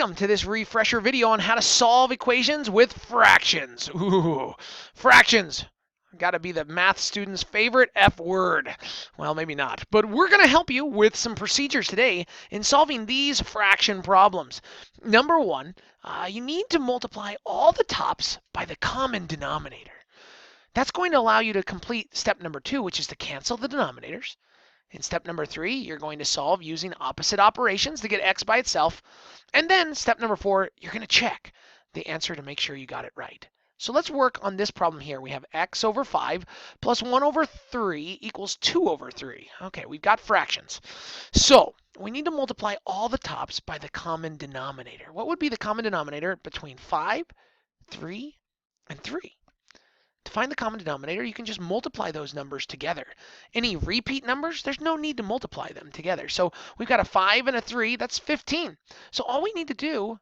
welcome to this refresher video on how to solve equations with fractions. Ooh, fractions. Got to be the math student's favorite F word. Well, maybe not, but we're going to help you with some procedures today in solving these fraction problems. Number one, you need to multiply all the tops by the common denominator. That's going to allow you to complete step number two, which is to cancel the denominators. In step number three, you're going to solve using opposite operations to get x by itself. And then step number four, you're going to check the answer to make sure you got it right. So let's work on this problem here. We have x over 5 plus 1 over 3 equals 2 over 3. Okay, we've got fractions. So we need to multiply all the tops by the common denominator. What would be the common denominator between 5, 3, and 3? To find the common denominator, you can just multiply those numbers together. Any repeat numbers, there's no need to multiply them together. So we've got a 5 and a 3, that's 15. So all we need to do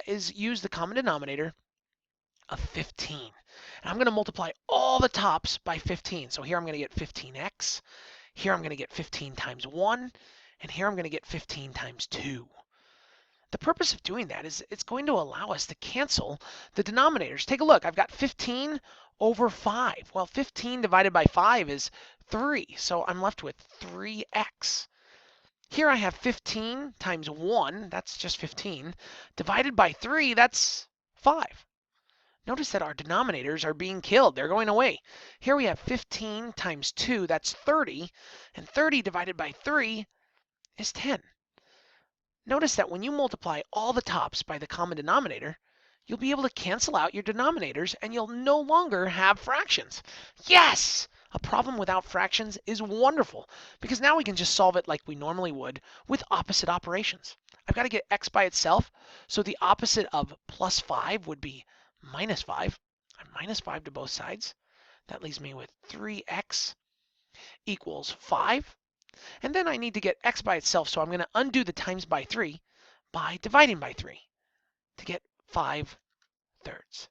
is use the common denominator of 15. And I'm going to multiply all the tops by 15. So here I'm going to get 15x. Here I'm going to get 15 times 1. And here I'm going to get 15 times 2. The purpose of doing that is it's going to allow us to cancel the denominators. Take a look. I've got 15 over 5. Well, 15 divided by 5 is 3, so I'm left with 3x. Here I have 15 times 1, that's just 15, divided by 3, that's 5. Notice that our denominators are being killed. They're going away. Here we have 15 times 2, that's 30, and 30 divided by 3 is 10. Notice that when you multiply all the tops by the common denominator, you'll be able to cancel out your denominators and you'll no longer have fractions. Yes! A problem without fractions is wonderful because now we can just solve it like we normally would with opposite operations. I've got to get x by itself, so the opposite of plus 5 would be minus 5. I'm minus 5 to both sides. That leaves me with 3x equals 5. And then I need to get x by itself, so I'm going to undo the times by 3 by dividing by 3 to get 5 thirds.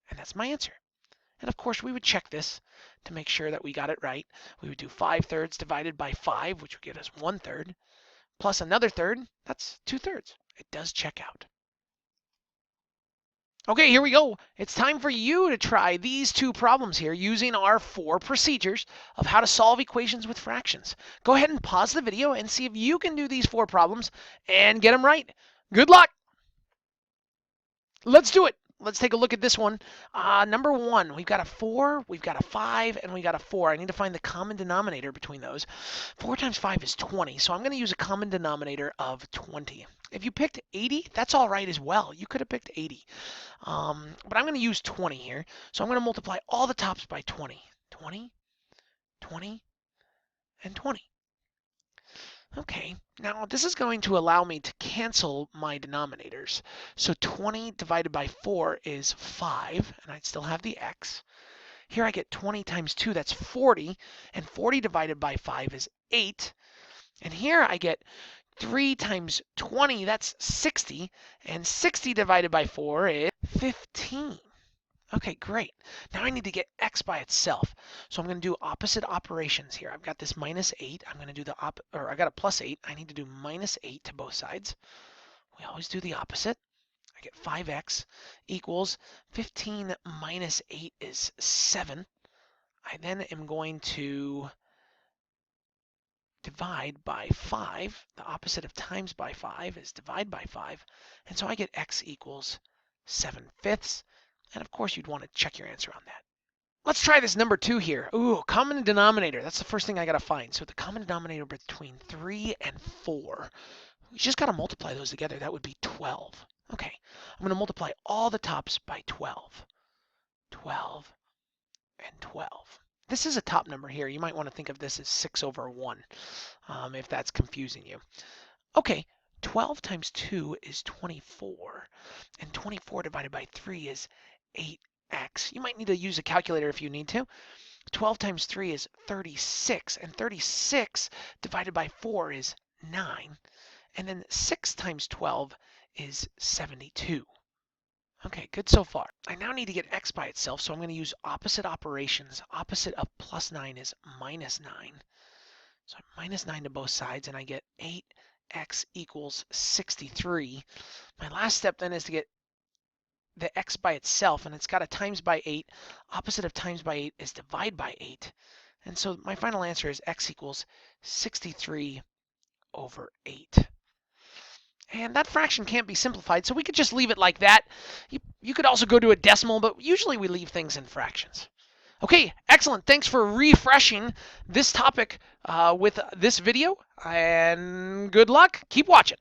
And that's my answer. And of course, we would check this to make sure that we got it right. We would do 5 thirds divided by 5, which would give us 1 third, plus another third, that's 2 thirds. It does check out. Okay, here we go. It's time for you to try these two problems here using our 4 procedures of how to solve equations with fractions. Go ahead and pause the video and see if you can do these 4 problems and get them right. Good luck. Let's do it. Let's take a look at this one. Number 1, we've got a 4, we've got a 5, and we got a 4. I need to find the common denominator between those. 4 times 5 is 20, so I'm going to use a common denominator of 20. If you picked 80, that's all right as well. You could have picked 80. But I'm going to use 20 here. So I'm going to multiply all the tops by 20. 20, 20, and 20. Okay, now this is going to allow me to cancel my denominators. So 20 divided by 4 is 5, and I'd still have the x. Here I get 20 times 2, that's 40, and 40 divided by 5 is 8. And here I get 3 times 20, that's 60, and 60 divided by 4 is 15. Okay, great. Now I need to get x by itself. So I'm going to do opposite operations here. I've got this minus 8. I'm going to do I got a plus 8. I need to do minus 8 to both sides. We always do the opposite. I get 5x equals 15 minus 8 is 7. I then am going to divide by 5. The opposite of times by 5 is divide by 5. And so I get x equals 7/5. And of course, you'd want to check your answer on that. Let's try this number 2 here. Ooh, common denominator. That's the first thing I got to find. So the common denominator between 3 and 4. We just got to multiply those together. That would be 12. Okay, I'm going to multiply all the tops by 12. 12 and 12. This is a top number here. You might want to think of this as 6 over 1, if that's confusing you. Okay, 12 times 2 is 24, and 24 divided by 3 is 8x. You might need to use a calculator if you need to. 12 times 3 is 36, and 36 divided by 4 is 9. And then 6 times 12 is 72. Okay, good so far. I now need to get x by itself, so I'm going to use opposite operations. Opposite of plus 9 is minus 9. So minus 9 to both sides, and I get x equals 63. My last step then is to get the x by itself, and it's got a times by 8. Opposite of times by 8 is divide by 8. And so my final answer is x equals 63 over 8. And that fraction can't be simplified, so we could just leave it like that. You could also go to a decimal, but usually we leave things in fractions. Okay, excellent. Thanks for refreshing this topic with this video, and good luck. Keep watching.